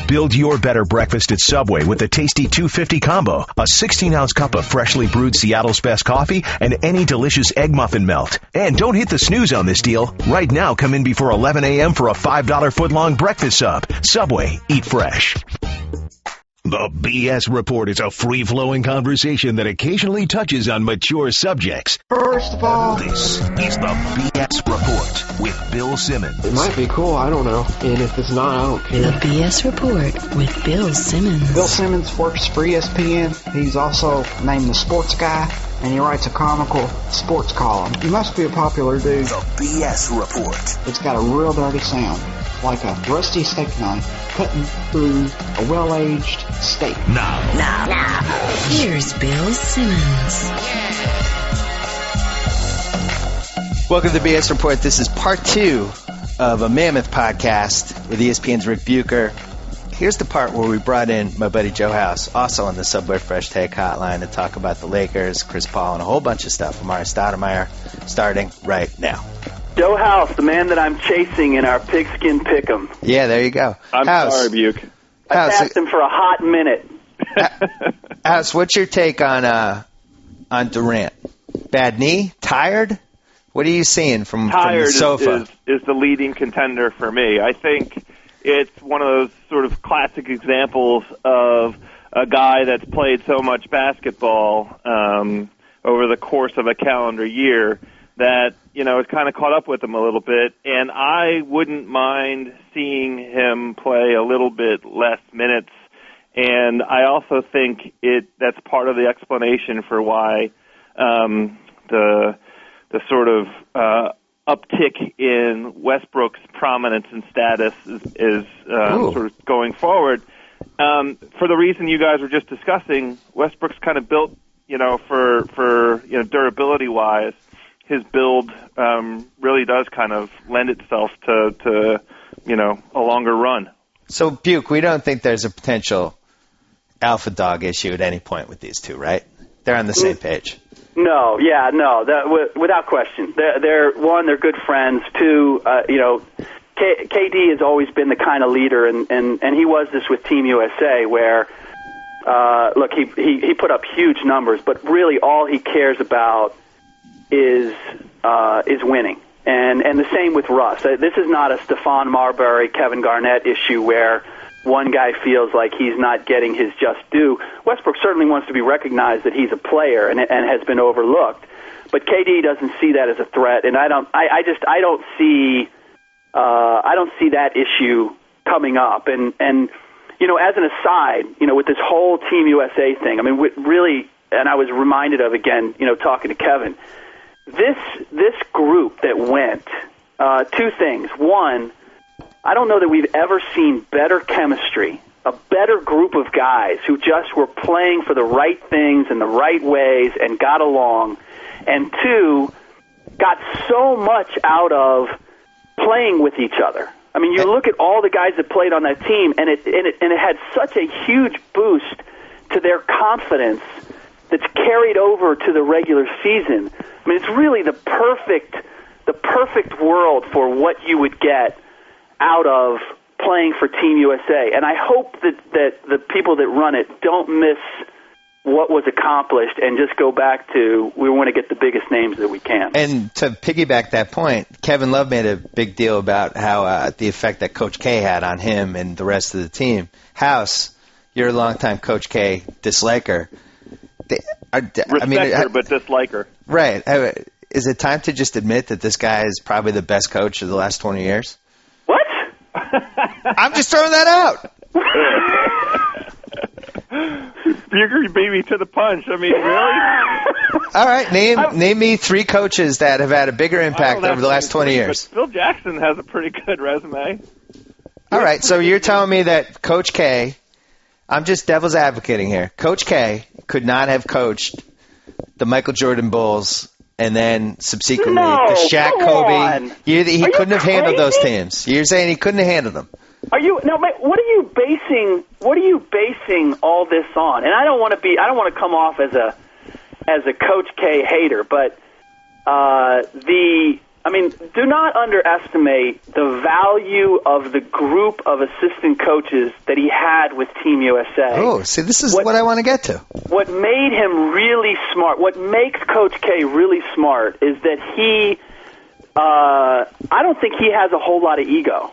Build your better breakfast at Subway with the tasty 250 combo, a 16-ounce cup of freshly brewed Seattle's best coffee, and any delicious egg muffin melt. And don't hit the snooze on this deal. Right now, come in before 11 a.m. for a $5 foot-long breakfast sub. Subway, eat fresh. The BS Report is a free-flowing conversation that occasionally touches on mature subjects. First of all, This is the BS Report with Bill Simmons. it might be cool, I don't know. And if it's not, I don't care. The BS Report with Bill Simmons. Bill Simmons works for ESPN. He's also named the sports guy, and he writes a comical sports column. He must be a popular dude. The BS Report. It's got a real dirty sound, like a rusty steak knife cutting through a well-aged steak. Now. Here's Bill Simmons. Welcome to the BS Report. This is part 2 of a mammoth podcast with ESPN's Ric Bucher. Here's the part where we brought in my buddy Joe House, also on the Subway Fresh Take hotline, to talk about the Lakers, Chris Paul, and a whole bunch of stuff. Amare Stoudemire, starting right now. Joe House, the man that I'm chasing in our pigskin pick'em. Yeah, there you go. I'm House, sorry, Buke. I House, passed him for a hot minute. House, what's your take on Durant? Bad knee? Tired? What are you seeing from the sofa? Is the leading contender for me. I think it's one of those sort of classic examples of a guy that's played so much basketball over the course of a calendar year that, it's kind of caught up with him a little bit. And I wouldn't mind seeing him play a little bit less minutes. And I also think that's part of the explanation for why the sort of uptick in Westbrook's prominence and status is sort of going forward. For the reason you guys were just discussing, Westbrook's kind of built, for durability-wise, his build really does kind of lend itself to a longer run. So, Buke, we don't think there's a potential alpha dog issue at any point with these two, right? They're on the same page. No, without question. They're good friends. Two, KD has always been the kind of leader, and he was this with Team USA, where look, he put up huge numbers, but really all he cares about is winning. And the same with Russ. This is not a Stephon Marbury, Kevin Garnett issue where one guy feels like he's not getting his just due. Westbrook certainly wants to be recognized that he's a player and has been overlooked, but KD doesn't see that as a threat, and I don't see that issue coming up. And as an aside, with this whole Team USA thing, I mean, really, and I was reminded of again, talking to Kevin, this group that went, two things. One, I don't know that we've ever seen better chemistry, a better group of guys who just were playing for the right things in the right ways and got along. And two, got so much out of playing with each other. I mean, you look at all the guys that played on that team, and it had such a huge boost to their confidence that's carried over to the regular season. I mean, it's really the perfect world for what you would get out of playing for Team USA. And I hope that the people that run it don't miss what was accomplished and just go back to, we want to get the biggest names that we can. And to piggyback that point, Kevin Love made a big deal about how the effect that Coach K had on him and the rest of the team. House, you're a longtime Coach K disliker. Respect her, but dislike her. Right. Is it time to just admit that this guy is probably the best coach of the last 20 years? What? I'm just throwing that out. You beat me to the punch. I mean, really? All right, name me 3 coaches that have had a bigger impact over the last 20 years. Phil Jackson has a pretty good resume. All right, so you're telling me that Coach K, I'm just devil's advocating here, Coach K could not have coached the Michael Jordan Bulls and then subsequently the Shaq Kobe. He couldn't have handled those teams. You're saying he couldn't have handled them. What are you basing all this on? And I don't want to come off as a Coach K hater, but the I mean, do not underestimate the value of the group of assistant coaches that he had with Team USA. Oh, see, this is what I want to get to. What made him really smart, what makes Coach K really smart, is that he, I don't think he has a whole lot of ego.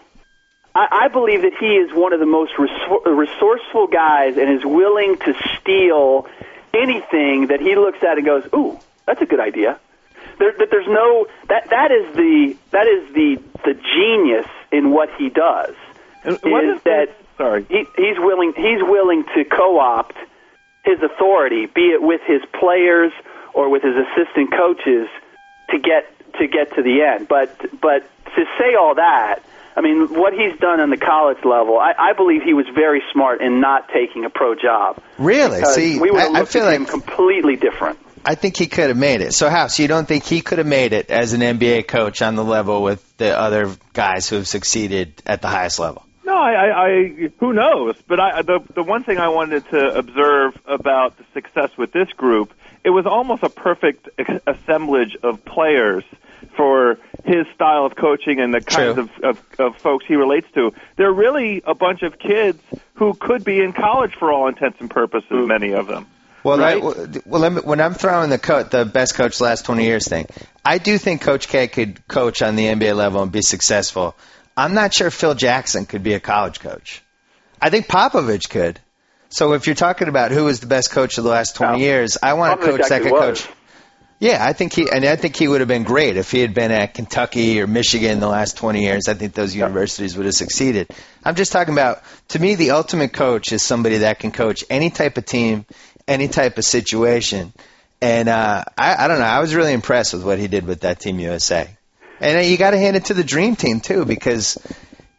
I believe that he is one of the most resourceful guys and is willing to steal anything that he looks at and goes, ooh, that's a good idea. There's no that is the genius in what he does. He's willing to co-opt his authority, be it with his players or with his assistant coaches, to get to the end. But to say all that, I mean, what he's done on the college level, I believe he was very smart in not taking a pro job. Really? See, we would have looked I feel at him completely different. I think he could have made it. So, House, you don't think he could have made it as an NBA coach on the level with the other guys who have succeeded at the highest level? No, I who knows? But the one thing I wanted to observe about the success with this group, it was almost a perfect assemblage of players for his style of coaching and the kinds of folks he relates to. They're really a bunch of kids who could be in college for all intents and purposes, many of them. Well, right? When I'm throwing the best coach the last 20 years thing, I do think Coach K could coach on the NBA level and be successful. I'm not sure Phil Jackson could be a college coach. I think Popovich could. So if you're talking about who was the best coach of the last 20 years, I want a coach that could coach. Yeah, I think he would have been great if he had been at Kentucky or Michigan the last 20 years. I think those universities would have succeeded. I'm just talking about, to me, the ultimate coach is somebody that can coach any type of team, any type of situation. And I don't know. I was really impressed with what he did with that Team USA. And you got to hand it to the Dream Team, too, because,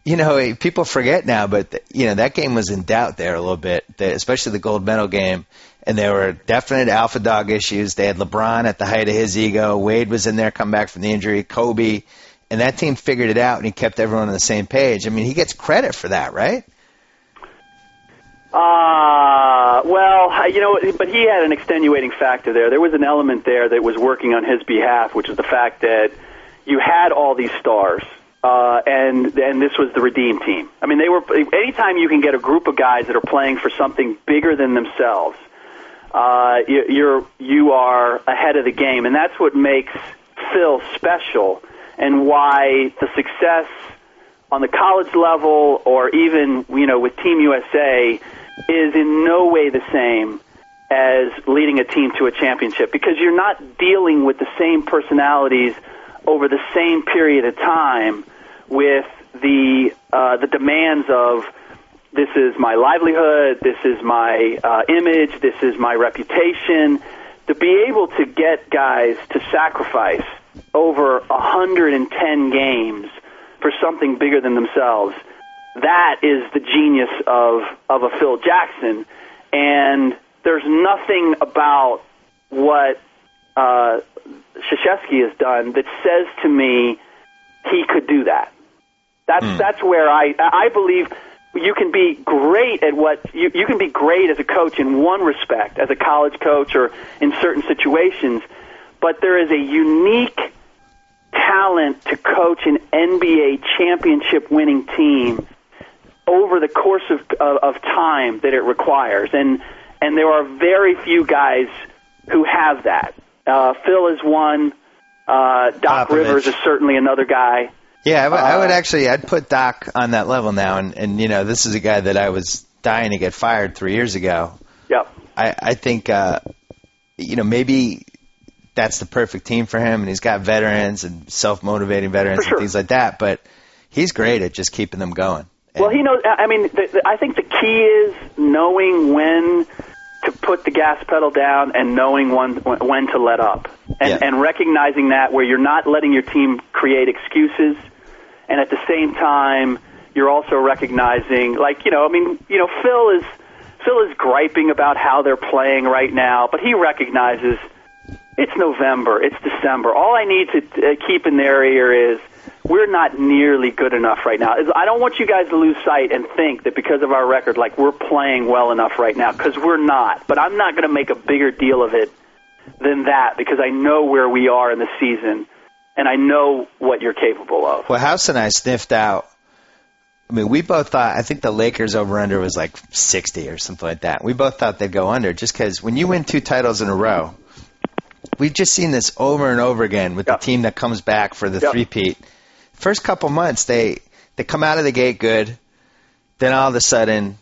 people forget now, but, that game was in doubt there a little bit, especially the gold medal game. And there were definite alpha dog issues. They had LeBron at the height of his ego. Wade was in there, come back from the injury. Kobe. And that team figured it out, and he kept everyone on the same page. I mean, he gets credit for that, right? But he had an extenuating factor there. There was an element there that was working on his behalf, which is the fact that you had all these stars, and this was the Redeem Team. I mean, anytime you can get a group of guys that are playing for something bigger than themselves, you are ahead of the game, and that's what makes Phil special, and why the success on the college level or even with Team USA is in no way the same as leading a team to a championship, because you're not dealing with the same personalities over the same period of time with the demands of, this is my livelihood, this is my image, this is my reputation. To be able to get guys to sacrifice over 110 games for something bigger than themselves, that is the genius of a Phil Jackson. And there's nothing about what Krzyzewski has done that says to me he could do that. That's where I believe you can be great at what you can be great as a coach in one respect, as a college coach or in certain situations, but there is a unique talent to coach an NBA championship winning team over the course of time that it requires, and there are very few guys who have that. Phil is one. Doc Popovich. Rivers is certainly another guy. Yeah, I'd put Doc on that level now, and this is a guy that I was dying to get fired 3 years ago. Yep. I think maybe that's the perfect team for him, and he's got veterans and self-motivating veterans and things like that, but he's great at just keeping them going. Well, he knows. I mean, I think the key is knowing when to put the gas pedal down and knowing when to let up, and recognizing that, where you're not letting your team create excuses, and at the same time you're also recognizing, Phil is griping about how they're playing right now, but he recognizes it's November, it's December. All I need to keep in their ear is, we're not nearly good enough right now. I don't want you guys to lose sight and think that because of our record, we're playing well enough right now, because we're not. But I'm not going to make a bigger deal of it than that, because I know where we are in the season. and I know what you're capable of. Well, House and I sniffed out. I mean, we both thought, I think the Lakers over-under was like 60 or something like that. We both thought they'd go under just because when you win 2 titles in a row, we've just seen this over and over again with the team that comes back for the three-peat. First couple months, they come out of the gate good. Then all of a sudden,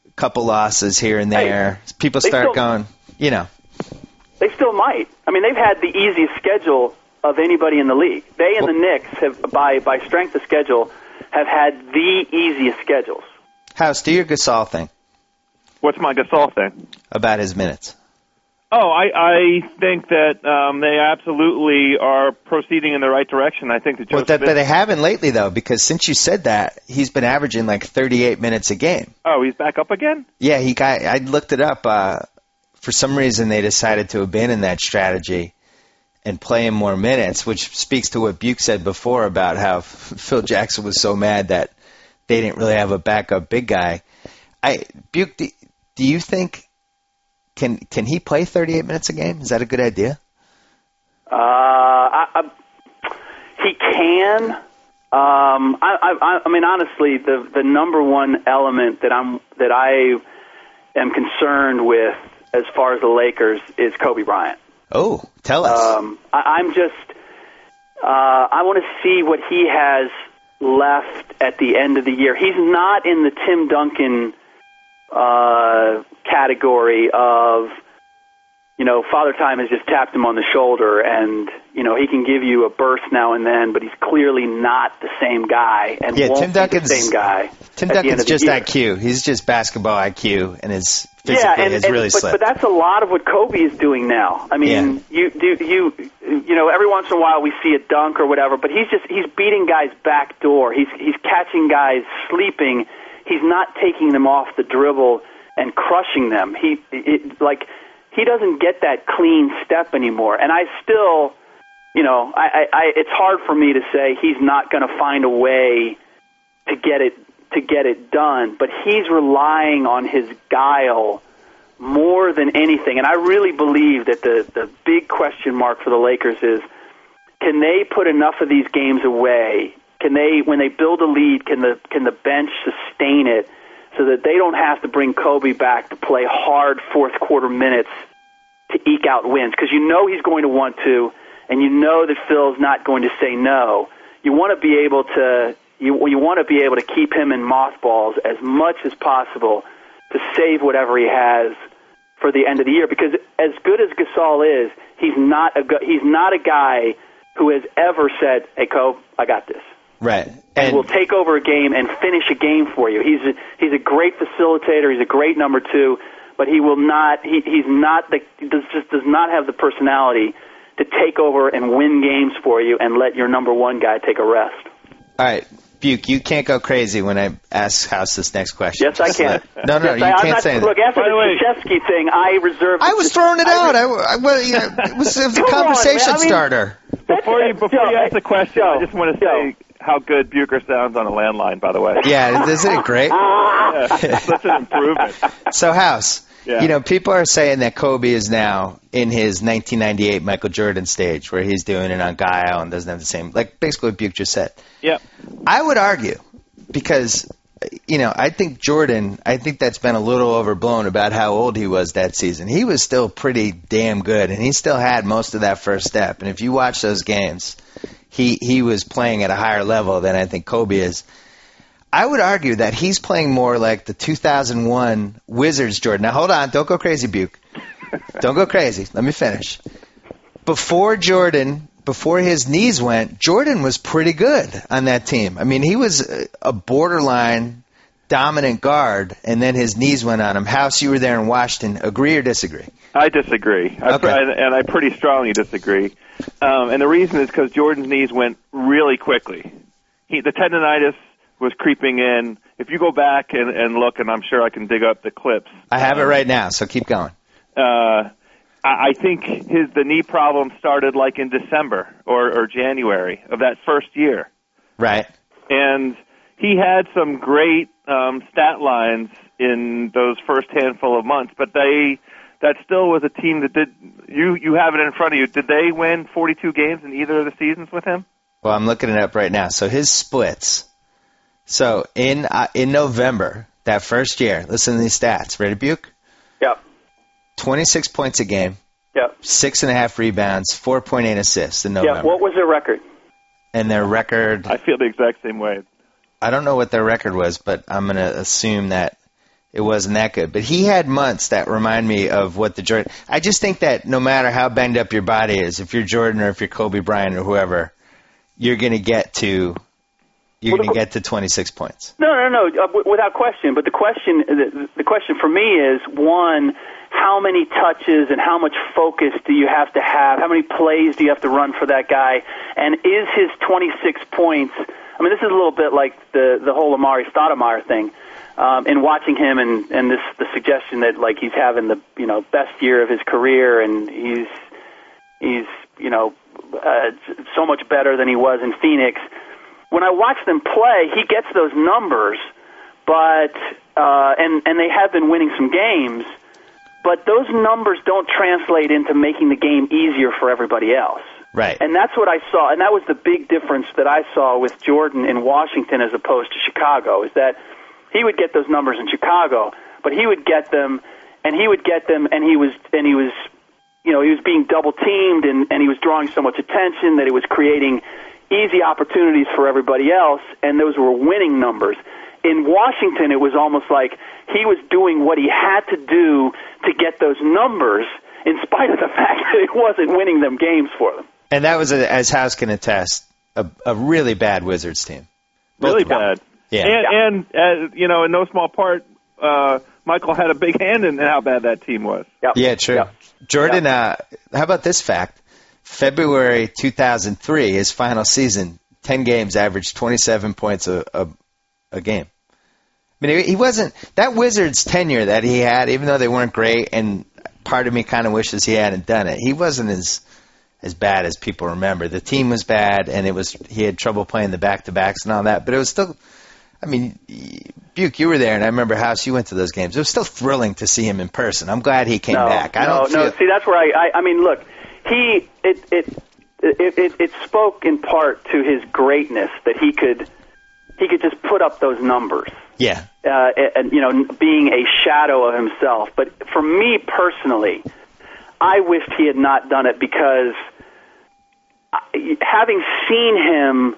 a couple losses here and there. People start going, you know. They still might. I mean, they've had the easiest schedule of anybody in the league. They and the Knicks have, by strength of schedule, have had the easiest schedules. House, do your Gasol thing. What's my Gasol thing? About his minutes. Oh, I think that they absolutely are proceeding in the right direction. I think that but they haven't lately, though, because since you said that, he's been averaging like 38 minutes a game. Oh, he's back up again? Yeah, I looked it up. For some reason, they decided to abandon that strategy and play him more minutes, which speaks to what Buke said before about how Phil Jackson was so mad that they didn't really have a backup big guy. Buke, do you think can he play 38 minutes a game? Is that a good idea? He can. I mean, honestly, the number one element that I am concerned with as far as the Lakers is Kobe Bryant. Oh, tell us. I want to see what he has left at the end of the year. He's not in the Tim Duncan category of, Father Time has just tapped him on the shoulder and, he can give you a burst now and then, but he's clearly not the same guy and won't Tim Duncan's be the same guy. Tim Duncan's just IQ. He's just basketball IQ and his physically has really slipped. But that's a lot of what Kobe is doing now. I mean, every once in a while we see a dunk or whatever, but he's beating guys back door. He's catching guys sleeping. He's not taking them off the dribble and crushing them. He doesn't get that clean step anymore. And I still, it's hard for me to say he's not going to find a way to get it done, but he's relying on his guile more than anything. And I really believe that the big question mark for the Lakers is, can they put enough of these games away? Can they, when they build a lead, can the bench sustain it so that they don't have to bring Kobe back to play hard fourth quarter minutes to eke out wins? Because he's going to want to, and that Phil's not going to say no. You want to be able to keep him in mothballs as much as possible to save whatever he has for the end of the year. Because as good as Gasol is, he's not a guy who has ever said, "Hey, Kobe, I got this." Right. And will take over a game and finish a game for you. He's a great facilitator. He's a great number two, but he will not. He does not have the personality to take over and win games for you and let your number one guy take a rest. All right, Buke, you can't go crazy when I ask House this next question. Yes, I can. No, you can't say that. Look, after the Krzyzewski thing, I reserved. I was throwing it out. It was a conversation starter. Before you ask the question, I just want to say how good Bucher sounds on a landline, by the way. Yeah, isn't it great? Such an improvement. So, House, people are saying that Kobe is now in his 1998 Michael Jordan stage where he's doing it on guile and doesn't have the same, like basically what Buke just said. Yeah. I would argue because, I think that's been a little overblown about how old he was that season. He was still pretty damn good, and he still had most of that first step. And if you watch those games, he was playing at a higher level than I think Kobe is. I would argue that he's playing more like the 2001 Wizards Jordan. Now, hold on. Don't go crazy, Buke. Don't go crazy. Let me finish. Before his knees went, Jordan was pretty good on that team. I mean, he was a borderline dominant guard, and then his knees went on him. House, you were there in Washington. Agree or disagree? I disagree. Okay. I pretty strongly disagree. And the reason is because Jordan's knees went really quickly. The tendonitis was creeping in. If you go back and look, and I'm sure I can dig up the clips. I have it right now, so keep going. I think the knee problem started like in December or January of that first year. Right. And he had some great stat lines in those first handful of months, but they that still was a team that did. You have it in front of you. Did they win 42 games in either of the seasons with him? Well, I'm looking it up right now. So his splits. So in November, that first year, listen to these stats. Ready, Buke? Yep. 26 points a game. Yep. 6.5 rebounds, 4.8 assists in November. Yeah. What was their record? And their record, I feel the exact same way. I don't know what their record was, but I'm going to assume that it wasn't that good. But he had months that remind me of what the Jordan. I just think that no matter how banged up your body is, if you're Jordan or if you're Kobe Bryant or whoever, you're going to get to 26 points. No, without question. But the question for me is, one, how many touches and how much focus do you have to have? How many plays do you have to run for that guy? And is his 26 points? I mean, this is a little bit like the whole Amare Stoudemire thing. In watching him and the suggestion that like he's having the best year of his career and he's so much better than he was in Phoenix. When I watch them play, he gets those numbers, but and they have been winning some games, but those numbers don't translate into making the game easier for everybody else. Right. And that's what I saw, and that was the big difference that I saw with Jordan in Washington as opposed to Chicago, is that he would get those numbers in Chicago, but he would get them, and he was being double teamed, and he was drawing so much attention that it was creating easy opportunities for everybody else, and those were winning numbers. In Washington, it was almost like he was doing what he had to do to get those numbers, in spite of the fact that he wasn't winning them games for them. And that was, as House can attest, a really bad Wizards team. Really bad. Yeah. And in no small part, Michael had a big hand in how bad that team was. Yep. Yeah, true. Yep. Jordan, how about this fact? February 2003, his final season, 10 games, averaged 27 points a game. I mean, he wasn't – that Wizards tenure that he had, even though they weren't great, and part of me kind of wishes he hadn't done it, he wasn't as bad as people remember. The team was bad, and he had trouble playing the back-to-backs and all that, but it was still – I mean, Buke, you were there, and I remember House, you went to those games. It was still thrilling to see him in person. I'm glad he came back. See, that's where I mean, look, it spoke in part to his greatness that he could just put up those numbers. Yeah. And being a shadow of himself. But for me personally, I wished he had not done it because having seen him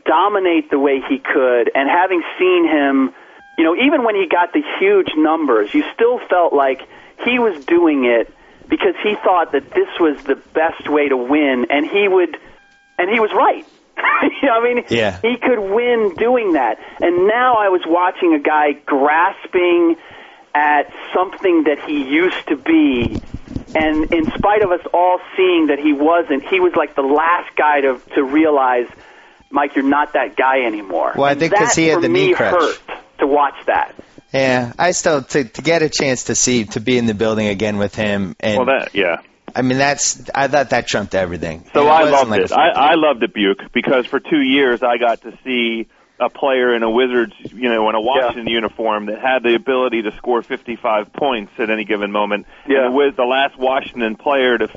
dominate the way he could, and having seen him, even when he got the huge numbers, you still felt like he was doing it because he thought that this was the best way to win, and he was right. Yeah. He could win doing that. And now I was watching a guy grasping at something that he used to be, and in spite of us all seeing that he wasn't, he was like the last guy to realize, Mike, you're not that guy anymore. Well, I think because he had the knee crutch. Hurt to watch that. Yeah, I still to get a chance to be in the building again with him. And, I mean, I thought that trumped everything. So I loved it. I loved it, Buke, because for 2 years I got to see a player in a Wizards, in a Washington uniform that had the ability to score 55 points at any given moment. Yeah. And the last Washington player to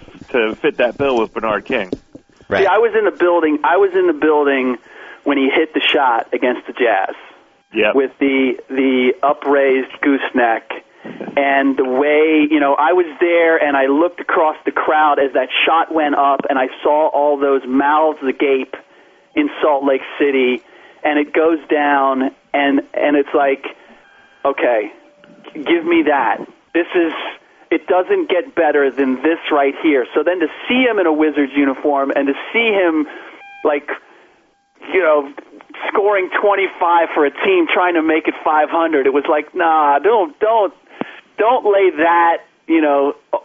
fit that bill was Bernard King. Right. See, I was in the building when he hit the shot against the Jazz. Yep. With the upraised gooseneck, and the way, I was there and I looked across the crowd as that shot went up, and I saw all those mouths agape in Salt Lake City, and it goes down, and it's like, okay, give me that. It doesn't get better than this right here. So then to see him in a Wizards uniform and to see him, scoring 25 for a team trying to make it 500, it was like, nah, don't lay that,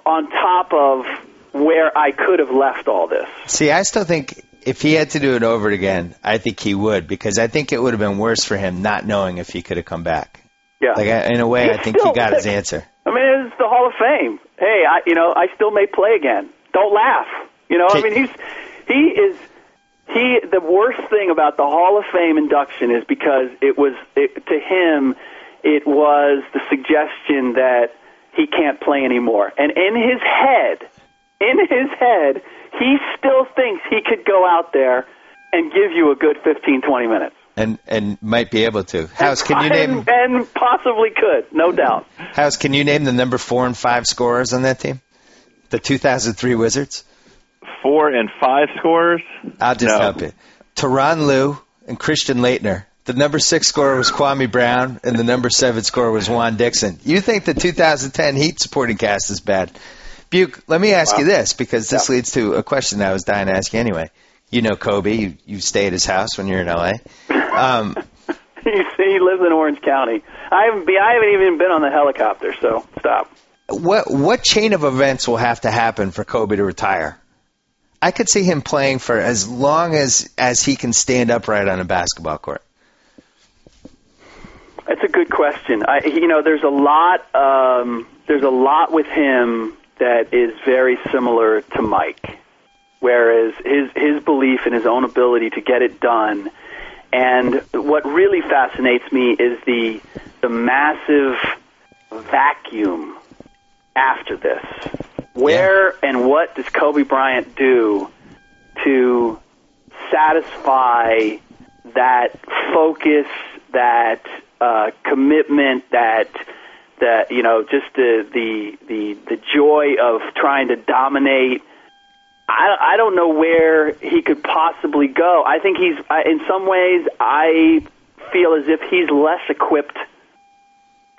on top of where I could have left all this. See, I still think if he had to do it over again, I think he would, because I think it would have been worse for him not knowing if he could have come back. Yeah. In a way, I think he got his answer. I mean, it's the Hall of Fame. Hey, I still may play again. Don't laugh. I mean, the worst thing about the Hall of Fame induction is because to him, it was the suggestion that he can't play anymore. And in his head, he still thinks he could go out there and give you a good 15, 20 minutes. And might be able to. House, can you name... And possibly could, no doubt. House, can you name the number 4 and 5 scorers on that team? The 2003 Wizards? 4 and 5 scorers? I'll just help you. Tyronn Lue and Christian Laettner. The number 6 scorer was Kwame Brown, and the number 7 scorer was Juan Dixon. You think the 2010 Heat supporting cast is bad. Buke, let me ask you this, because this leads to a question I was dying to ask you anyway. You know Kobe. You stay at his house when you're in L.A. He lives in Orange County. I haven't even been on the helicopter, so stop. What chain of events will have to happen for Kobe to retire? I could see him playing for as long as he can stand upright on a basketball court. That's a good question. There's a lot with him that is very similar to Mike, whereas his belief in his own ability to get it done. And what really fascinates me is the massive vacuum after this. Where and what does Kobe Bryant do to satisfy that focus, that commitment, that just the joy of trying to dominate? I don't know where he could possibly go. I think he's, in some ways, I feel as if he's less equipped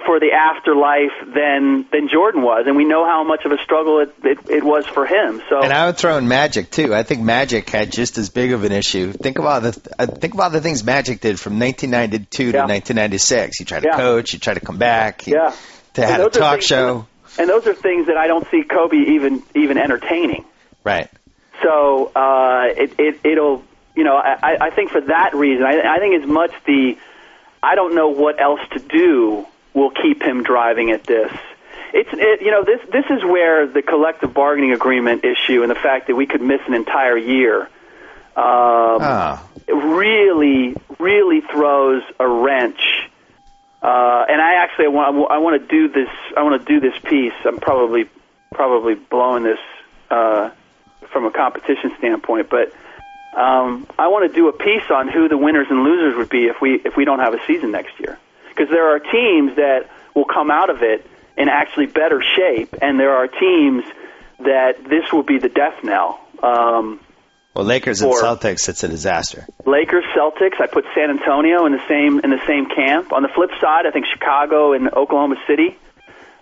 for the afterlife than Jordan was, and we know how much of a struggle it was for him. So, and I would throw in Magic too. I think Magic had just as big of an issue. Think about the things Magic did from 1992 to 1996. He tried to coach, he tried to come back, he had a talk show, and those are things that I don't see Kobe even entertaining. Right. So it'll, I think for that reason, I think as much I don't know what else to do will keep him driving at this. This is where the collective bargaining agreement issue and the fact that we could miss an entire year really, really throws a wrench. And I want to do this. I want to do this piece. I'm probably blowing this from a competition standpoint, but I want to do a piece on who the winners and losers would be if we don't have a season next year. Because there are teams that will come out of it in actually better shape, and there are teams that this will be the death knell. Well, Lakers and Celtics, it's a disaster. Lakers, Celtics, I put San Antonio in the same camp. On the flip side, I think Chicago and Oklahoma City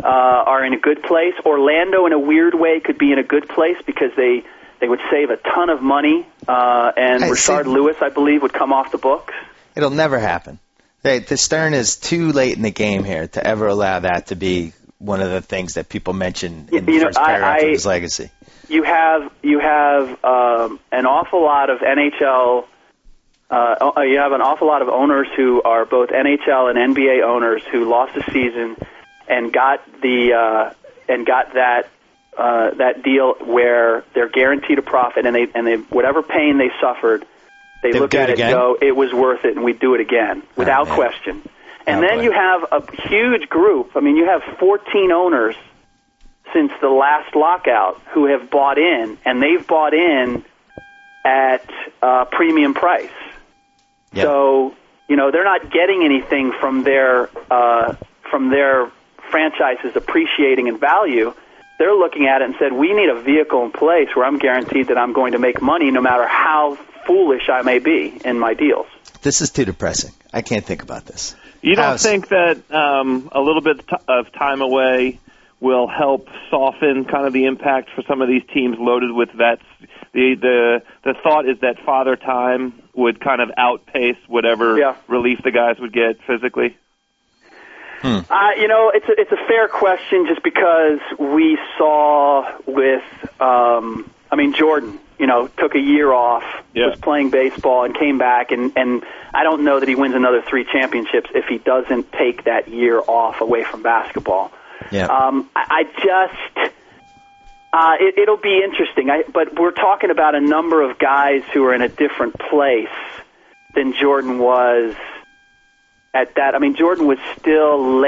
are in a good place. Orlando, in a weird way, could be in a good place because they would save a ton of money, and Rashard Lewis, I believe, would come off the books. It'll never happen. The Stern is too late in the game here to ever allow that to be one of the things that people mention in the first paragraph of his legacy. You have an awful lot of NHL. You have an awful lot of owners who are both NHL and NBA owners who lost the season and got that deal where they're guaranteed a profit, and they whatever pain they suffered, they look at it and go, it was worth it, and we do it again without question. And then you have a huge group. I mean, you have 14 owners since the last lockout who have bought in, and they've bought in at premium price. Yep. So, they're not getting anything from their franchises appreciating in value. They're looking at it and said, we need a vehicle in place where I'm guaranteed that I'm going to make money no matter how foolish I may be in my deals. This is too depressing. I can't think about this. You don't think that a little bit of time away will help soften kind of the impact for some of these teams loaded with vets? The thought is that father time would kind of outpace whatever relief the guys would get physically? It's a fair question just because we saw with, Jordan, took a year off, was playing baseball and came back, and I don't know that he wins another 3 championships if he doesn't take that year off away from basketball. Yeah. It'll be interesting, but we're talking about a number of guys who are in a different place than Jordan was at that. I mean, Jordan was still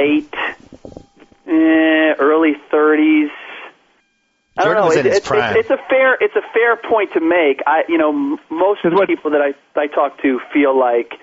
early I don't Jordan know. was in his prime. It's a fair point to make. Most of the people that I talk to feel like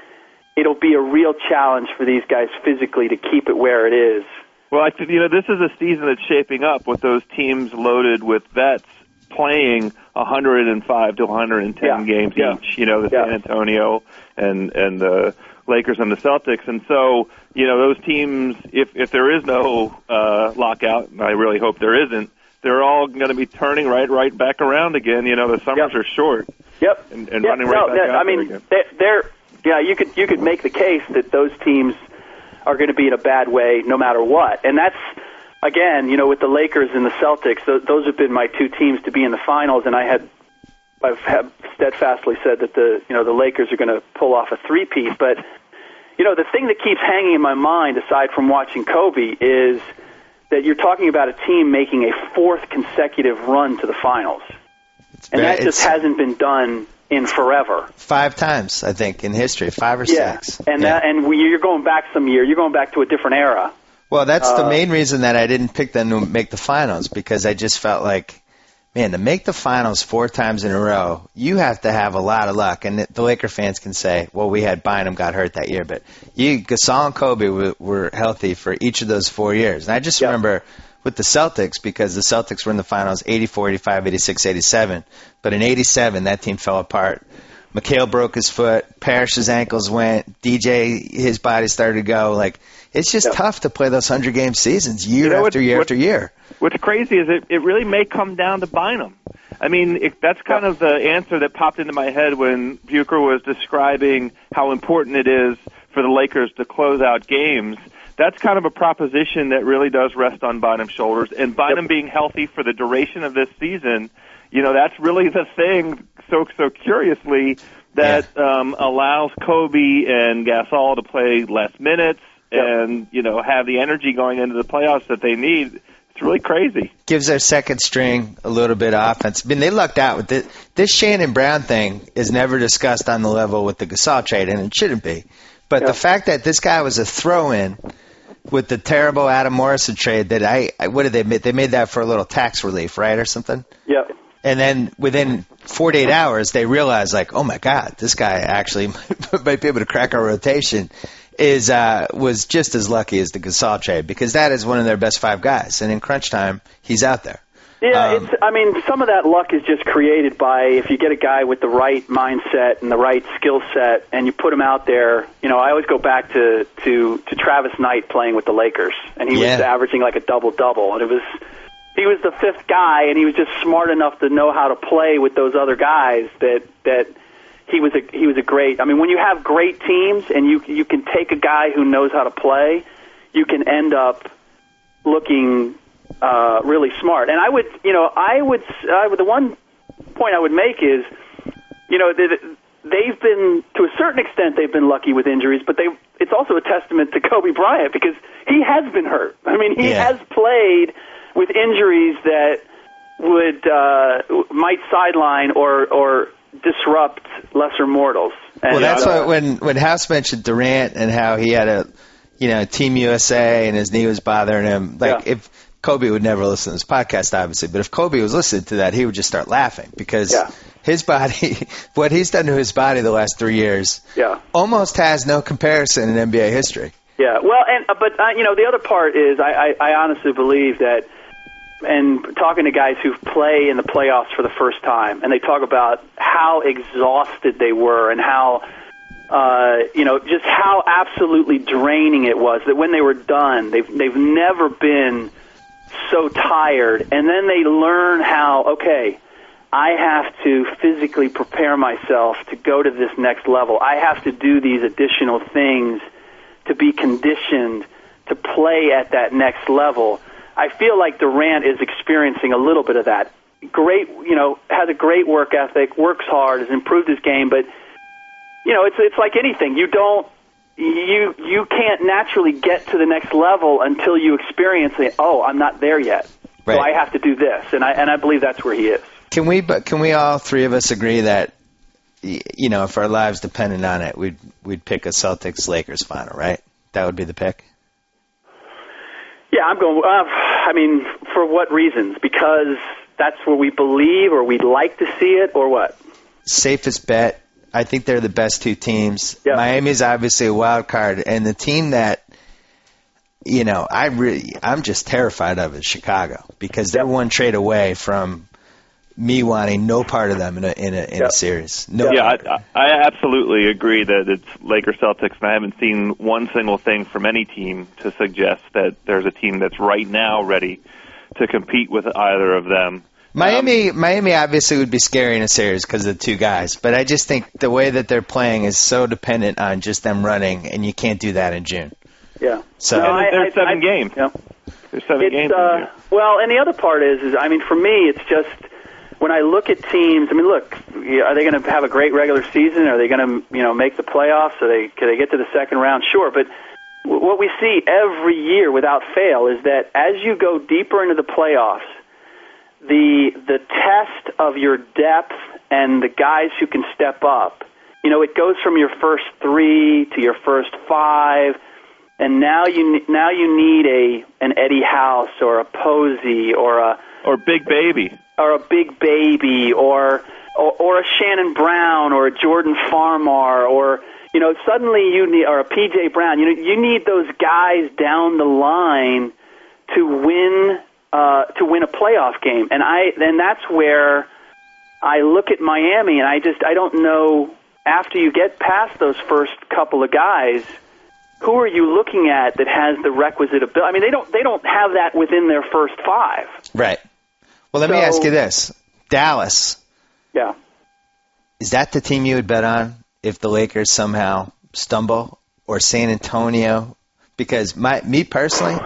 it'll be a real challenge for these guys physically to keep it where it is. Well, this is a season that's shaping up with those teams loaded with vets playing 105 to 110 games each. The San Antonio and the Lakers and the Celtics, and so those teams, if there is no lockout, and I really hope there isn't, they're all going to be turning right back around again. The summers are short. Yep. And running right back out there again. You could make the case that those teams are going to be in a bad way no matter what, and that's again, with the Lakers and the Celtics, those have been my two teams to be in the finals, and I've steadfastly said that the Lakers are going to pull off a three-peat. But the thing that keeps hanging in my mind, aside from watching Kobe, is that you're talking about a team making a fourth consecutive run to the finals, and that just hasn't been done in forever. 5 times, I think, in history, 5 or 6. And you're going back some year. You're going back to a different era. Well, that's the main reason that I didn't pick them to make the finals, because I just felt like, man, to make the finals 4 times in a row, you have to have a lot of luck. And the Laker fans can say, well, we had Bynum got hurt that year, but Gasol and Kobe were healthy for each of those 4 years. And I just remember with the Celtics, because the Celtics were in the finals 84, 85, 86, 87. But in 87, that team fell apart. McHale broke his foot. Parrish's ankles went. DJ, his body started to go. Like, it's just tough to play those 100-game seasons year after year after year. What's crazy is it really may come down to Bynum. I mean, that's kind of the answer that popped into my head when Bucher was describing how important it is for the Lakers to close out games. That's kind of a proposition that really does rest on Bynum's shoulders. And Bynum being healthy for the duration of this season, that's really the thing so curiously that allows Kobe and Gasol to play less minutes and, have the energy going into the playoffs that they need. It's really crazy. Gives their second string a little bit of offense. I mean, they lucked out with it. This Shannon Brown thing is never discussed on the level with the Gasol trade, and it shouldn't be. But the fact that this guy was a throw-in with the terrible Adam Morrison trade that what did they make? They made that for a little tax relief, right, or something? Yep. And then within 48 hours, they realized, like, oh, my God, this guy actually might be able to crack our rotation. Was just as lucky as the Gasol trade, because that is one of their best 5 guys. And in crunch time, he's out there. Yeah, some of that luck is just created by if you get a guy with the right mindset and the right skill set and you put him out there. I always go back to Travis Knight playing with the Lakers, and he was averaging like a double-double. And he was the 5th guy, and he was just smart enough to know how to play with those other guys that he was a great. I mean, when you have great teams and you can take a guy who knows how to play, you can end up looking really smart. And the one point I would make is, they've been, to a certain extent, they've been lucky with injuries, but it's also a testament to Kobe Bryant because he has been hurt. I mean, he has played with injuries that might sideline or disrupt lesser mortals. And, that's why when House mentioned Durant and how he had a Team USA and his knee was bothering him, if Kobe would never listen to this podcast, obviously, but if Kobe was listening to that, he would just start laughing because his body, what he's done to his body the last 3 years, almost has no comparison in NBA history. Yeah, well, but the other part is I honestly believe that. And talking to guys who play in the playoffs for the first time, and they talk about how exhausted they were and how, just how absolutely draining it was, that when they were done, they've never been so tired. And then they learn how, okay, I have to physically prepare myself to go to this next level. I have to do these additional things to be conditioned to play at that next level. I feel like Durant is experiencing a little bit of that. Great, has a great work ethic, works hard, has improved his game, but it's like anything. You can't naturally get to the next level until you experience it. Oh, I'm not there yet, so I have to do this, and I believe that's where he is. Can we all 3 of us agree that if our lives depended on it, we'd pick a Celtics-Lakers final, right? That would be the pick. Yeah, I'm going. For what reasons? Because that's where we believe, or we'd like to see it, or what? Safest bet. I think they're the best two teams. Yep. Miami's obviously a wild card, and the team that I'm just terrified of is Chicago, because they're one trade away from me wanting no part of them in a series. No. Yeah, I absolutely agree that it's Lakers Celtics, and I haven't seen one single thing from any team to suggest that there's a team that's right now ready to compete with either of them. Miami obviously would be scary in a series because of the two guys, but I just think the way that they're playing is so dependent on just them running, and you can't do that in June. Yeah. So there's 7 games. Yeah. There's 7 games. Well, and the other part is, I mean, for me, it's just when I look at teams. I mean, look, are they going to have a great regular season? Are they going to, make the playoffs? Can they get to the second round? Sure, but what we see every year without fail is that as you go deeper into the playoffs, the test of your depth and the guys who can step up, it goes from your first 3 to your first 5, and now you need an Eddie House or a Posey or Big Baby or a Shannon Brown or a Jordan Farmar or suddenly you need, or a PJ Brown. You need those guys down the line to win a playoff game, and that's where I look at Miami, and I don't know, after you get past those first couple of guys, who are you looking at that has the requisite ability? I mean, they don't have that within their first 5. Right. Well, let me ask you this: Dallas. Yeah. Is that the team you would bet on if the Lakers somehow stumble, or San Antonio? Because me personally,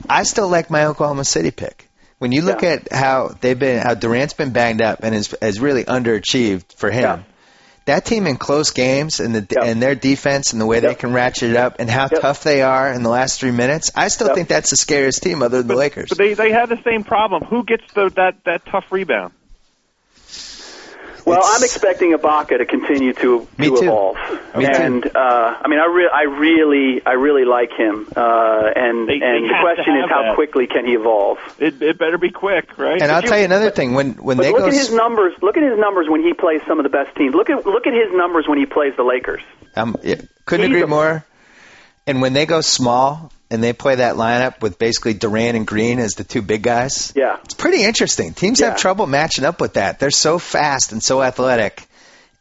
I still like my Oklahoma City pick. When you look at how Durant's been banged up and has really underachieved for him, that team in close games and their defense and the way they can ratchet it up and how tough they are in the last 3 minutes, I still think that's the scariest team other than the Lakers. But they have the same problem. Who gets that tough rebound? Well, I'm expecting Ibaka to continue to evolve, and I really like him. And the question is, how quickly can he evolve? It better be quick, right? And I'll tell you another thing: when they look at his numbers. Look at his numbers when he plays some of the best teams. Look at his numbers when he plays the Lakers. Couldn't agree more. And when they go small and they play that lineup with basically Durant and Green as the two big guys, it's pretty interesting. Teams have trouble matching up with that. They're so fast and so athletic,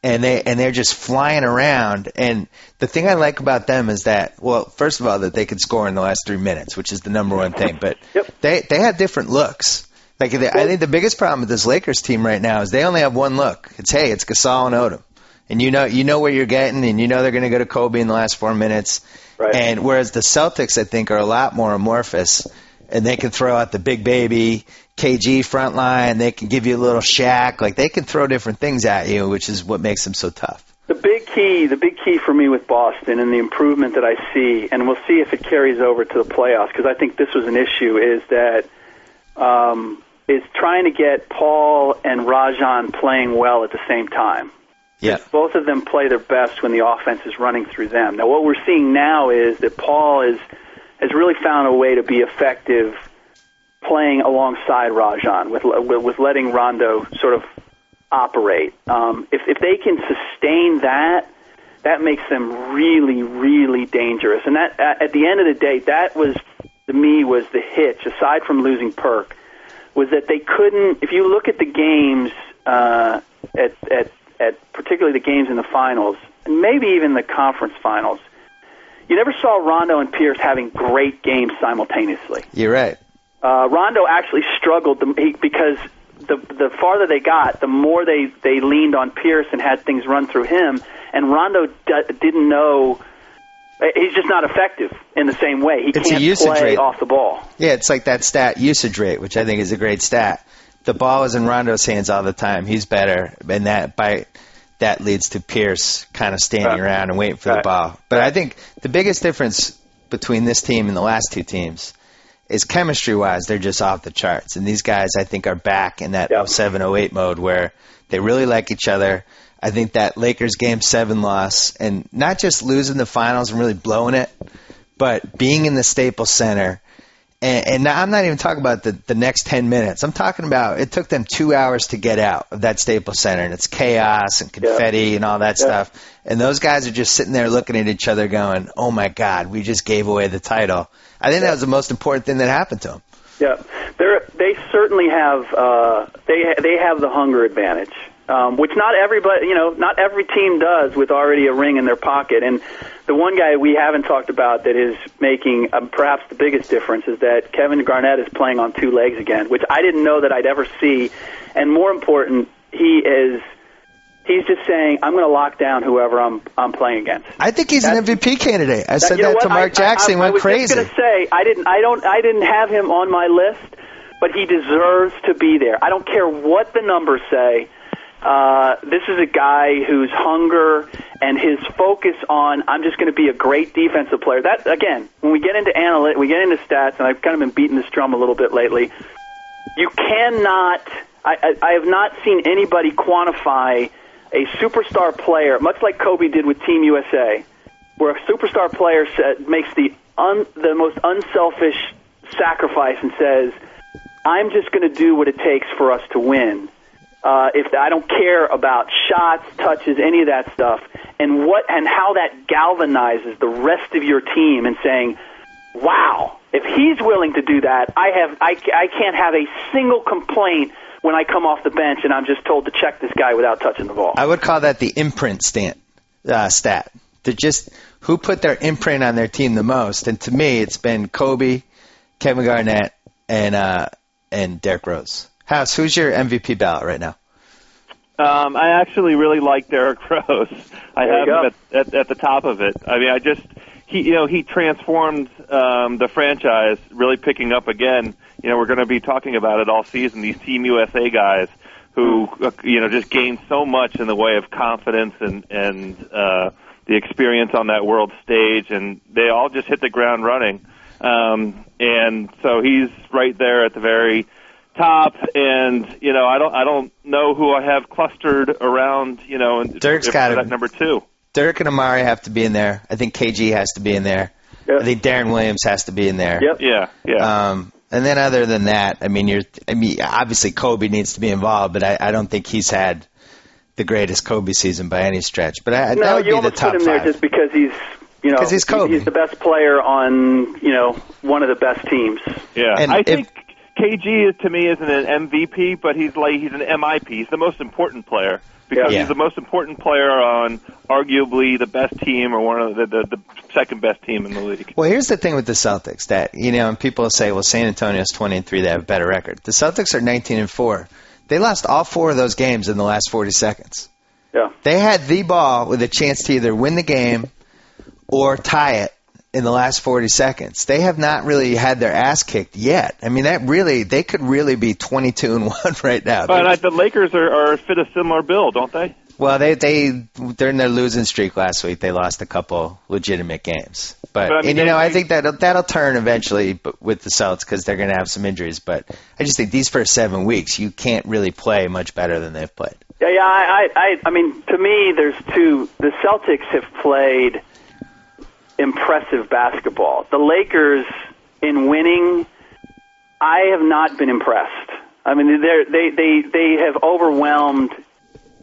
and they're just flying around. And the thing I like about them is that, well, first of all, that they could score in the last 3 minutes, which is the number one thing. But they have different looks. I think the biggest problem with this Lakers team right now is they only have one look. It's Gasol and Odom. And you know where you're getting, and they're going to go to Kobe in the last 4 minutes. Right. And whereas the Celtics, I think, are a lot more amorphous, and they can throw out the Big Baby, KG front line, they can give you a little Shaq. Like, they can throw different things at you, which is what makes them so tough. The big key for me with Boston and the improvement that I see, and we'll see if it carries over to the playoffs, because I think this was an issue, is that is trying to get Paul and Rajon playing well at the same time. Yeah. Both of them play their best when the offense is running through them. Now, what we're seeing now is that Paul has really found a way to be effective playing alongside Rajon, with letting Rondo sort of operate. If they can sustain that makes them really, really dangerous. And that, at the end of the day, that was, to me, was the hitch, aside from losing Perk, was that they couldn't, if you look at the games at particularly the games in the finals, and maybe even the conference finals, you never saw Rondo and Pierce having great games simultaneously. You're right. Rondo actually struggled because the farther they got, the more they leaned on Pierce and had things run through him, and Rondo didn't know. He's just not effective in the same way. He can't play off the ball. Yeah, it's like that stat, usage rate, which I think is a great stat. The ball is in Rondo's hands all the time. He's better, and that leads to Pierce kind of standing around and waiting for the ball. But I think the biggest difference between this team and the last two teams is chemistry-wise, they're just off the charts. And these guys, I think, are back in that 07-08 mode where they really like each other. I think that Lakers Game 7 loss, and not just losing the finals and really blowing it, but being in the Staples Center And now I'm not even talking about the next 10 minutes. I'm talking about it took them 2 hours to get out of that Staples Center, and it's chaos and confetti and all that stuff. And those guys are just sitting there looking at each other going, oh, my God, we just gave away the title. I think that was the most important thing that happened to them. Yeah, they certainly have they have the hunger advantage, which not every team does with already a ring in their pocket. And the one guy we haven't talked about that is making perhaps the biggest difference is that Kevin Garnett is playing on two legs again, which I didn't know that I'd ever see. And more important, he's just saying, I'm going to lock down whoever I'm playing against. I think he's an MVP candidate. I said that to Mark Jackson. He went crazy. I was just going to say, I didn't have him on my list, but he deserves to be there. I don't care what the numbers say. This is a guy whose hunger and his focus on, I'm just going to be a great defensive player. That, again, when we get into we get into stats, and I've kind of been beating this drum a little bit lately, you cannot, I have not seen anybody quantify a superstar player, much like Kobe did with Team USA, where a superstar player makes the most unselfish sacrifice and says, I'm just going to do what it takes for us to win. If I don't care about shots, touches, any of that stuff, and how that galvanizes the rest of your team and saying, wow, if he's willing to do that, I can't have a single complaint when I come off the bench and I'm just told to check this guy without touching the ball. I would call that the imprint stat. To just who put their imprint on their team the most. And to me, it's been Kobe, Kevin Garnett, and Derrick Rose. House, who's your MVP ballot right now? I actually really like Derrick Rose. I have him at the top of it. I mean, he transformed the franchise, really picking up again. You know, we're going to be talking about it all season. These Team USA guys who, just gained so much in the way of confidence and the experience on that world stage, and they all just hit the ground running. And so he's right there at the very top. And I don't know who I have clustered around. Dirk's got at number 2. Dirk and Amare have to be in there. I think KG has to be in there. Yep. I think Darren Williams has to be in there. Yep. Yeah. And then other than that, obviously Kobe needs to be involved, but I don't think he's had the greatest Kobe season by any stretch. But that would be the top 5. You almost put him there just because he's Kobe. He's the best player on one of the best teams. Yeah, and I think KG to me isn't an MVP, but he's an MIP. He's the most important player. Because he's the most important player on arguably the best team or one of the second best team in the league. Well, here's the thing with the Celtics that, and people say, well, San Antonio's 20-3, they have a better record. The Celtics are 19-4. They lost all 4 of those games in the last 40 seconds. Yeah. They had the ball with a chance to either win the game or tie it in the last 40 seconds. They have not really had their ass kicked yet. I mean, they could really be 22-1 right now. But the Lakers are fit a similar bill, don't they? Well, they during their losing streak last week, they lost a couple legitimate games. But I think that'll turn eventually with the Celtics because they're going to have some injuries. But I just think these first 7 weeks, you can't really play much better than they've played. Yeah. I mean, to me, there's two. The Celtics have played impressive basketball. The Lakers, in winning, I have not been impressed. I mean, they have overwhelmed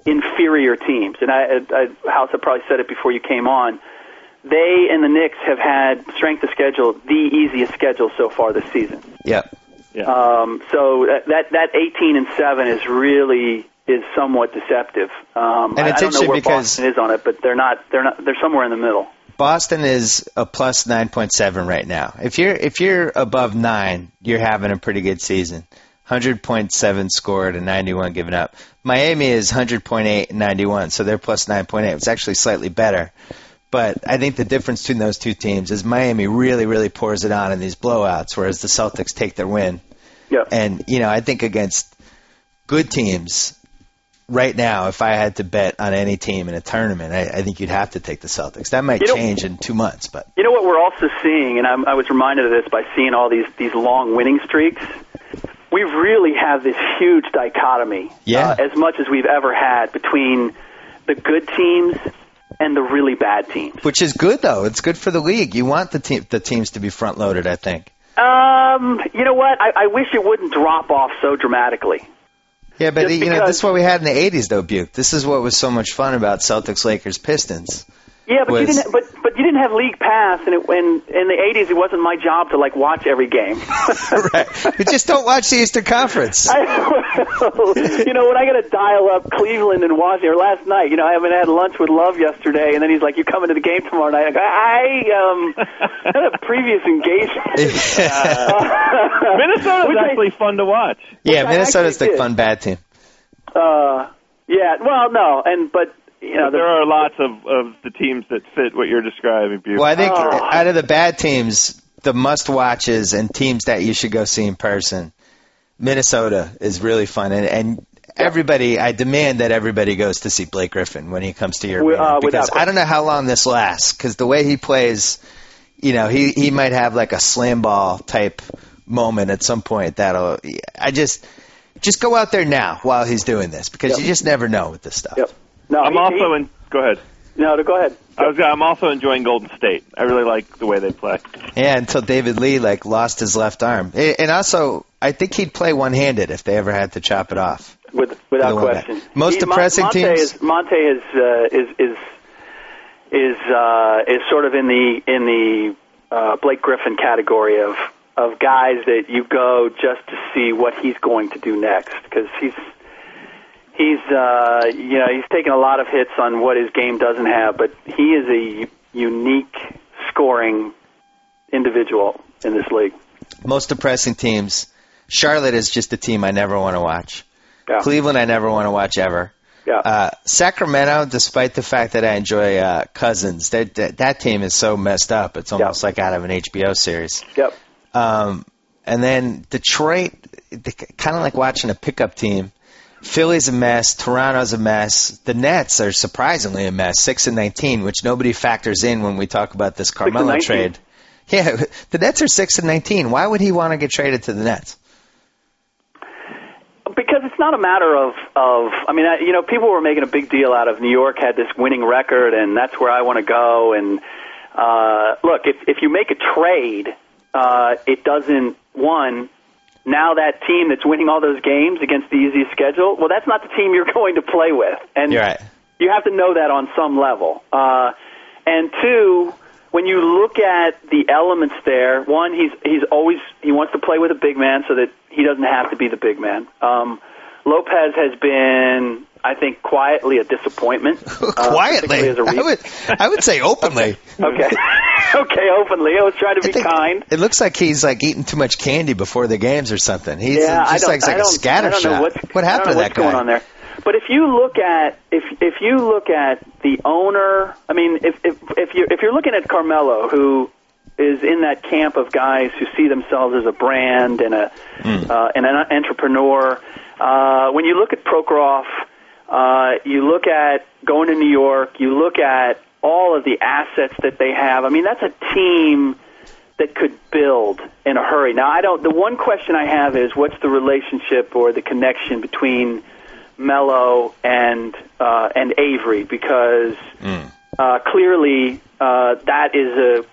inferior teams. And House, I probably said it before you came on. They and the Knicks have had strength of schedule, the easiest schedule so far this season. Yep. Yeah. So that 18-7 is somewhat deceptive. And it's I don't know where because Boston is on it, but they're somewhere in the middle. Boston is a plus 9.7 right now. If you're above 9, you're having a pretty good season. 100.7 scored and 91 given up. Miami is 100.8 and 91, so they're plus 9.8. It's actually slightly better. But I think the difference between those two teams is Miami really, really pours it on in these blowouts, whereas the Celtics take their win. Yep. And, I think against good teams right now, if I had to bet on any team in a tournament, I think you'd have to take the Celtics. That might change in 2 months. But you know what we're also seeing, and I was reminded of this by seeing all these long winning streaks? We really have this huge dichotomy, as much as we've ever had, between the good teams and the really bad teams. Which is good, though. It's good for the league. You want the teams to be front-loaded, I think. You know what? I wish it wouldn't drop off so dramatically. Yeah, but Just this is what we had in the 80s, though, Buke. This is what was so much fun about Celtics, Lakers, Pistons. Yeah, but you didn't. But you didn't have league pass, and in the '80s, it wasn't my job to watch every game. Right. But just don't watch the Eastern Conference. When I got to dial up Cleveland and Washington, or last night, I haven't had lunch with Love yesterday, and then he's like, "You coming to the game tomorrow night?" I go, I had a previous engagement. Minnesota's actually fun to watch. Yeah, Minnesota's the fun bad team. Yeah. Well, no, but. There are lots of the teams that fit what you're describing, Butte. Well, I think out of the bad teams, the must-watches and teams that you should go see in person, Minnesota is really fun. And everybody, I demand that everybody goes to see Blake Griffin when he comes to your arena. Because I don't know how long this lasts, because the way he plays, he might have like a slam ball type moment at some point. Just go out there now while he's doing this, because you just never know with this stuff. Yep. No, Go ahead. No, go ahead. I'm also enjoying Golden State. I really like the way they play. Yeah, until David Lee lost his left arm, and also I think he'd play one-handed if they ever had to chop it off. Without question. Most depressing teams. Monte is sort of in the Blake Griffin category of guys that you go just to see what he's going to do next, because he's taken a lot of hits on what his game doesn't have, but he is a unique scoring individual in this league. Most depressing teams. Charlotte is just a team I never want to watch. Yeah. Cleveland I never want to watch ever. Yeah. Sacramento, despite the fact that I enjoy Cousins, that team is so messed up. It's almost like out of an HBO series. Yep. And then Detroit, kind of like watching a pickup team. Philly's a mess. Toronto's a mess. The Nets are surprisingly a mess, 6-19, which nobody factors in when we talk about this Carmelo trade. Yeah, the Nets are 6-19. Why would he want to get traded to the Nets? Because it's not a matter of people were making a big deal out of New York had this winning record, and that's where I want to go. And look, if you make a trade, it doesn't now that team that's winning all those games against the easiest schedule, well, that's not the team you're going to play with. And you're right. You have to know that on some level. And two, when you look at the elements there, one, he wants to play with a big man so that he doesn't have to be the big man. Lopez has been, I think, quietly a disappointment. Quietly? As a I would say openly. Okay. Okay, openly. I was trying to be kind. It looks like he's eating too much candy before the games or something. He's just like a scatter shot. What happened to that guy? What's going on there? But if you look at the owner, I mean, if you're looking at Carmelo, who is in that camp of guys who see themselves as a brand and an entrepreneur, when you look at Prokhorov, you look at going to New York, you look at all of the assets that they have. I mean, that's a team that could build in a hurry. Now, the one question I have is, what's the relationship or the connection between Melo and Avery? Because clearly that is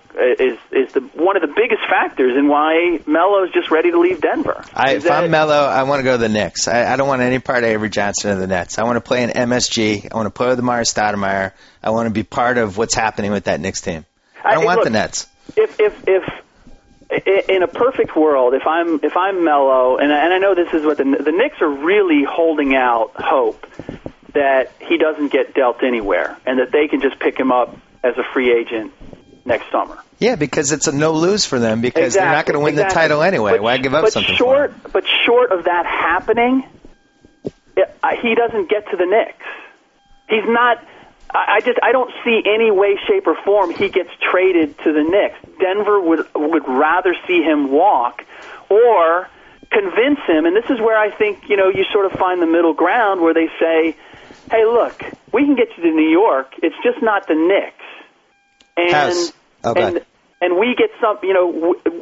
one of the biggest factors in why Melo's just ready to leave Denver. If I'm Melo, I want to go to the Knicks. I don't want any part of Avery Johnson of the Nets. I want to play in MSG. I want to play with Amare Stoudemire. I want to be part of what's happening with that Knicks team. I don't want the Nets. If in a perfect world, if I'm Melo, and I know this is what the Knicks are really holding out hope that he doesn't get dealt anywhere and that they can just pick him up as a free agent next summer. Yeah, because it's a no-lose for them because they're not going to win the title anyway. Why give up something for him? But short of that happening, he doesn't get to the Knicks. He's not. I don't see any way, shape, or form he gets traded to the Knicks. Denver would rather see him walk or convince him, and this is where I think you sort of find the middle ground where they say, hey, look, we can get you to New York. It's just not the Knicks. And we get some,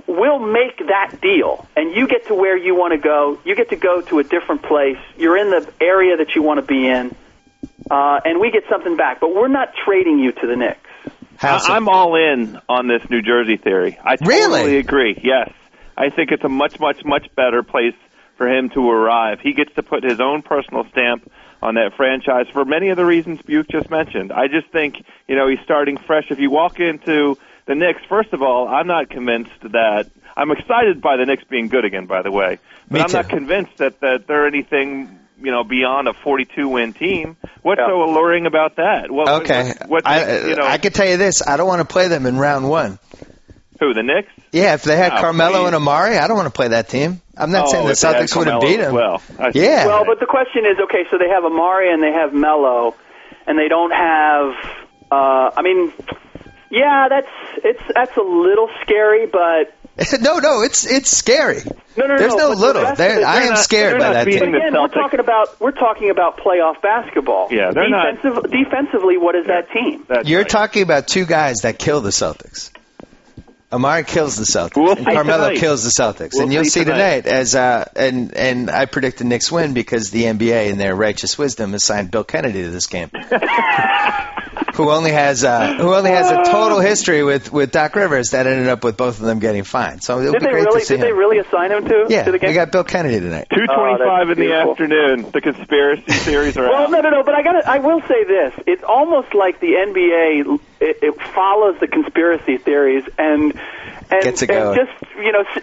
we'll make that deal, and you get to where you want to go. You get to go to a different place. You're in the area that you want to be in, and we get something back. But we're not trading you to the Knicks. I'm all in on this New Jersey theory. I totally agree. Yes, I think it's a much, much, much better place for him to arrive. He gets to put his own personal stamp on that franchise for many of the reasons Buke just mentioned. I just think, he's starting fresh. If you walk into the Knicks, first of all, I'm not convinced that – I'm excited by the Knicks being good again, by the way. But I'm not convinced that they're anything – beyond a 42-win team. What's so alluring about that? I can tell you this. I don't want to play them in round one. Who, the Knicks? Yeah, if they had Carmelo and Amare, I don't want to play that team. I'm not saying the Celtics would have beat them. Well, but the question is, okay, so they have Amare and they have Melo, and they don't have that's a little scary, but no, it's scary. No. There's no little. I am scared by that team. Again, we're talking about playoff basketball. Yeah, they're defensively. What is that team? You're talking about two guys that kill the Celtics. Amari kills the Celtics, and Carmelo kills the Celtics, and you'll see tonight. As and I predict the Knicks win because the NBA, in their righteous wisdom, assigned Bill Kennedy to this game. Who only has a total history with Doc Rivers that ended up with both of them getting fined. So it'll be great to see him. Did they really assign him to the game? We got Bill Kennedy tonight. 2:25 in the afternoon. The conspiracy theories are out. Well, no. But I will say this: it's almost like the NBA. It follows the conspiracy theories and just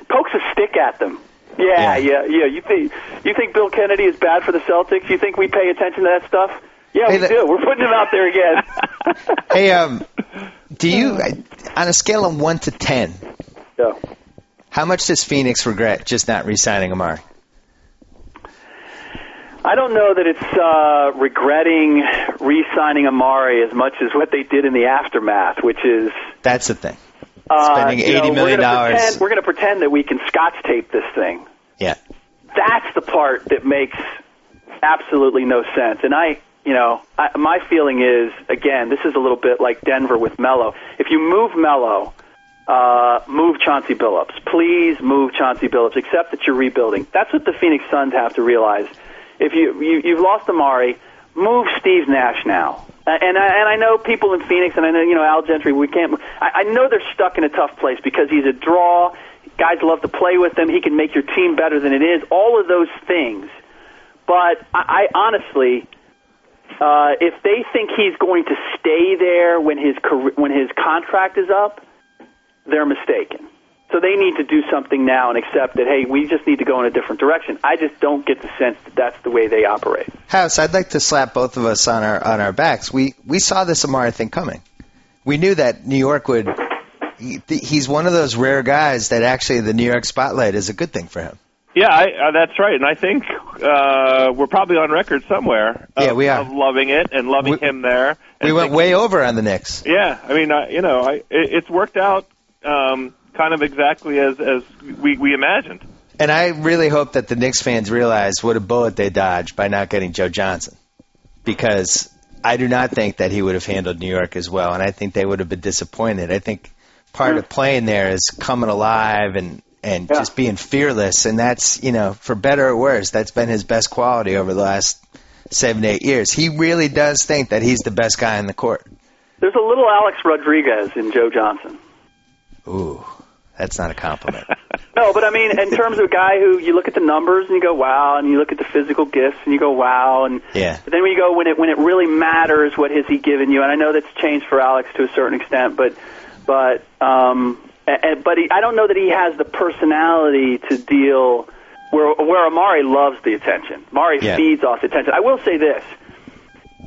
pokes a stick at them. Yeah. You think Bill Kennedy is bad for the Celtics? You think we pay attention to that stuff? Yeah, we do. We're putting him out there again. Hey, do you, on a scale of 1 to 10, how much does Phoenix regret just not re-signing Amare? I don't know that it's regretting re-signing Amare as much as what they did in the aftermath, which is... That's the thing. Spending $80 million. We're going to pretend that we can scotch tape this thing. Yeah. That's the part that makes absolutely no sense. And my feeling is, again, this is a little bit like Denver with Melo. If you move Melo, move Chauncey Billups. Please move Chauncey Billups, except that you're rebuilding. That's what the Phoenix Suns have to realize. If you've lost Amare, move Steve Nash now. And I know people in Phoenix, and I know Al Gentry. I know they're stuck in a tough place because he's a draw. Guys love to play with him. He can make your team better than it is. All of those things. But I honestly, if they think he's going to stay there when his contract is up, they're mistaken. So they need to do something now and accept that, hey, we just need to go in a different direction. I just don't get the sense that that's the way they operate. House, I'd like to slap both of us on our backs. We saw this Amare thing coming. We knew that New York would. He's one of those rare guys that actually the New York spotlight is a good thing for him. Yeah, that's right, and I think we're probably on record somewhere. We are of loving it and loving him there. We went way over on the Knicks. Yeah, I mean, it's worked out kind of exactly as we imagined. And I really hope that the Knicks fans realize what a bullet they dodged by not getting Joe Johnson, because I do not think that he would have handled New York as well, and I think they would have been disappointed. I think part of playing there is coming alive and just being fearless, and that's, for better or worse, that's been his best quality over the last 7-8 years. He really does think that he's the best guy on the court. There's a little Alex Rodriguez in Joe Johnson. Ooh, that's not a compliment. No, but I mean, in terms of a guy who you look at the numbers and you go, wow, and you look at the physical gifts and you go, wow, and but then when you go, when it really matters, what has he given you? And I know that's changed for Alex to a certain extent, but I don't know that he has the personality to deal where Amare loves the attention. Amare feeds off the attention. I will say this.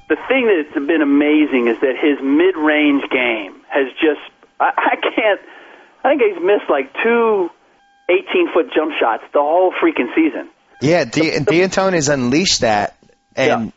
The thing that's been amazing is that his mid-range game has just, I think he's missed like 2 18-foot jump shots the whole freaking season. Yeah, D'Antoni's unleashed that, and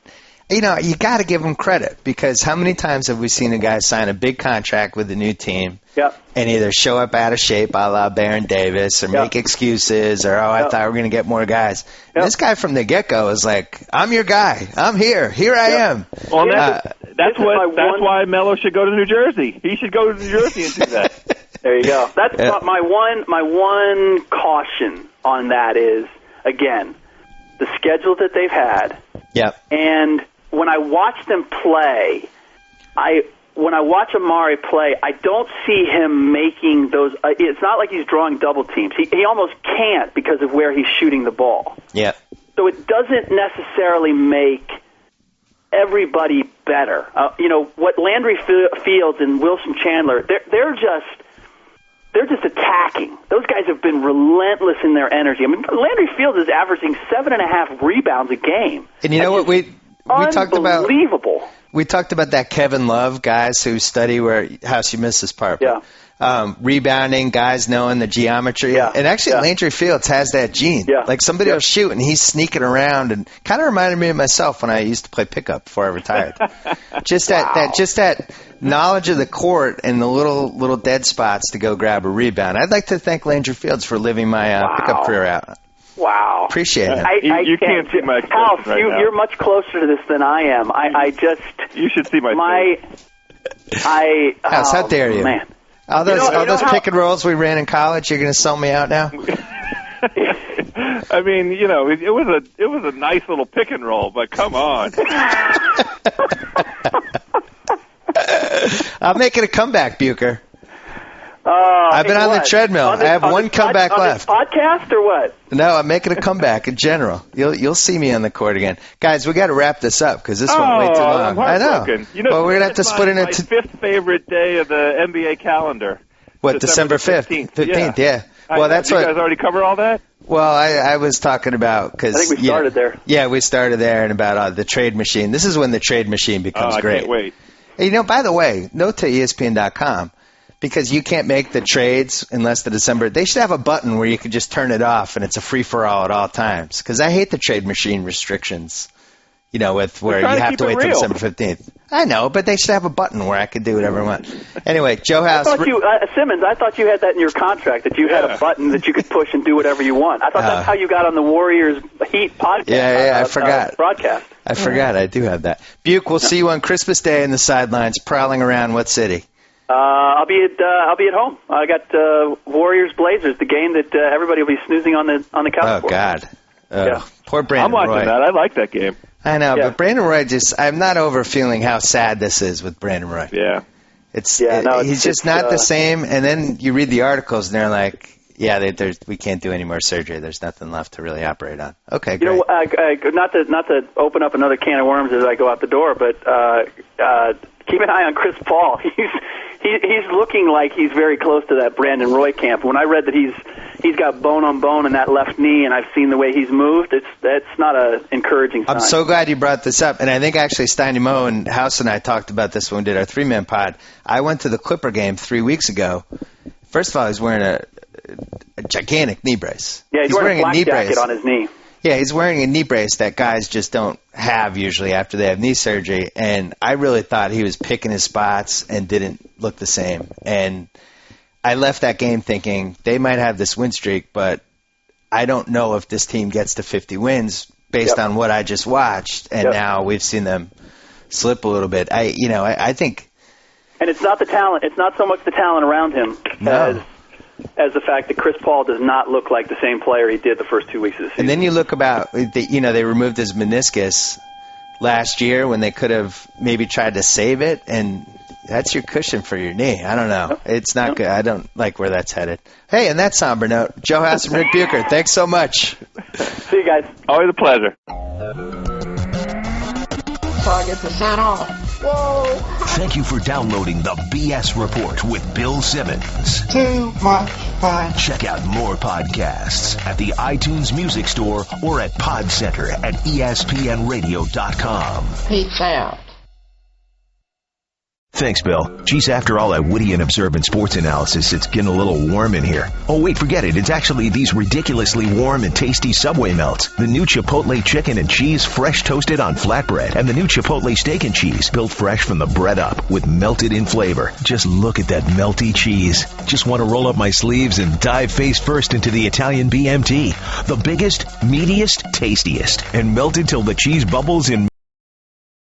you got to give him credit, because how many times have we seen a guy sign a big contract with a new team and either show up out of shape a la Baron Davis or make excuses or, I thought we were going to get more guys. This guy from the get-go is like, I'm your guy. I'm here. Here I am. Well, that's why Melo should go to New Jersey. He should go to New Jersey and do that. There you go. That's my one caution on that is, again, the schedule that they've had. Yep. And when I watch them play, when I watch Amare play, I don't see him making those. It's not like he's drawing double teams. He almost can't because of where he's shooting the ball. Yeah. So it doesn't necessarily make everybody better. What Landry Fields and Wilson Chandler, they're just attacking. Those guys have been relentless in their energy. I mean, Landry Fields is averaging 7.5 rebounds a game. And you know what we talked about? Unbelievable. We talked about that Kevin Love, guys who study how she missed this part. Yeah. Rebounding, guys knowing the geometry. Yeah. And actually, Landry Fields has that gene. Yeah. Like somebody will shoot and he's sneaking around, and kind of reminded me of myself when I used to play pickup before I retired. Just that knowledge of the court and the little dead spots to go grab a rebound. I'd like to thank Landry Fields for living my pickup career out. Wow. Appreciate it. You can't see my House, right now. You're much closer to this than I am. You should see my face. House, how dare you? Man. All those pick and rolls we ran in college, you're going to sell me out now? I mean, it was a nice little pick and roll, but come on. I'm making a comeback, Bucher. I've been on the treadmill. I have one comeback left. On this podcast or what? No, I'm making a comeback in general. You'll see me on the court again, guys. We got to wrap this up because this went way too long. I know. Well, we're gonna have to split it into fifth favorite day of the NBA calendar. What, December 5th? 15th, yeah. Well, that's what. You guys already cover all that? Well, I was talking about because I think we started there. Yeah, we started there, and about the trade machine. This is when the trade machine becomes great. I can't wait. Hey, by the way, note to ESPN.com. Because you can't make the trades unless the December. They should have a button where you can just turn it off and it's a free-for-all at all times. Because I hate the trade machine restrictions, with where you have to wait till December 15th. I know, but they should have a button where I could do whatever I want. Anyway, Joe House. Simmons, I thought you had that in your contract, that you had a button that you could push and do whatever you want. I thought that's how you got on the Warriors Heat podcast. Yeah, I forgot. Broadcast. I forgot. I do have that. Buke, we'll see you on Christmas Day in the sidelines, prowling around what city? I'll be at home. I got Warriors Blazers, the game that everybody will be snoozing on the couch. Oh God, poor Brandon I'm watching Roy. that. I like that game. I know, but Brandon Roy I'm not over feeling how sad this is with Brandon Roy. Yeah, he's just not the same. And then you read the articles and they're like, we can't do any more surgery. There's nothing left to really operate on. Okay, great. Not to open up another can of worms as I go out the door, but keep an eye on Chris Paul. He's looking like he's very close to that Brandon Roy camp. When I read that he's got bone on bone in that left knee, and I've seen the way he's moved, that's not an encouraging sign. I'm so glad you brought this up, and I think actually Steiny Moe and House and I talked about this when we did our 3-man pod. I went to the Clipper game 3 weeks ago. First of all, he's wearing a gigantic knee brace. Yeah, he's wearing a black jacket on his knee. Yeah, he's wearing a knee brace that guys just don't have usually after they have knee surgery, and I really thought he was picking his spots and didn't look the same. And I left that game thinking they might have this win streak, but I don't know if this team gets to 50 wins based on what I just watched, and now we've seen them slip a little bit. I think. And it's not the talent. It's not so much the talent around him as the fact that Chris Paul does not look like the same player he did the first 2 weeks of the season. And then you look about, they removed his meniscus last year when they could have maybe tried to save it, and that's your cushion for your knee. I don't know. It's not good. I don't like where that's headed. Hey, and that somber note, Joe House and Ric Bucher, thanks so much. See you guys. Always a pleasure. So I get to sign off. Whoa! Thank you for downloading the BS Report with Bill Simmons. Too much fun. Check out more podcasts at the iTunes Music Store or at Podcenter at ESPNRadio.com. Peace out. Thanks, Bill. Geez, after all that witty and observant sports analysis, it's getting a little warm in here. Oh, wait, forget it. It's actually these ridiculously warm and tasty Subway melts. The new Chipotle chicken and cheese fresh toasted on flatbread. And the new Chipotle steak and cheese built fresh from the bread up with melted in flavor. Just look at that melty cheese. Just want to roll up my sleeves and dive face first into the Italian BMT. The biggest, meatiest, tastiest, and melted till the cheese bubbles in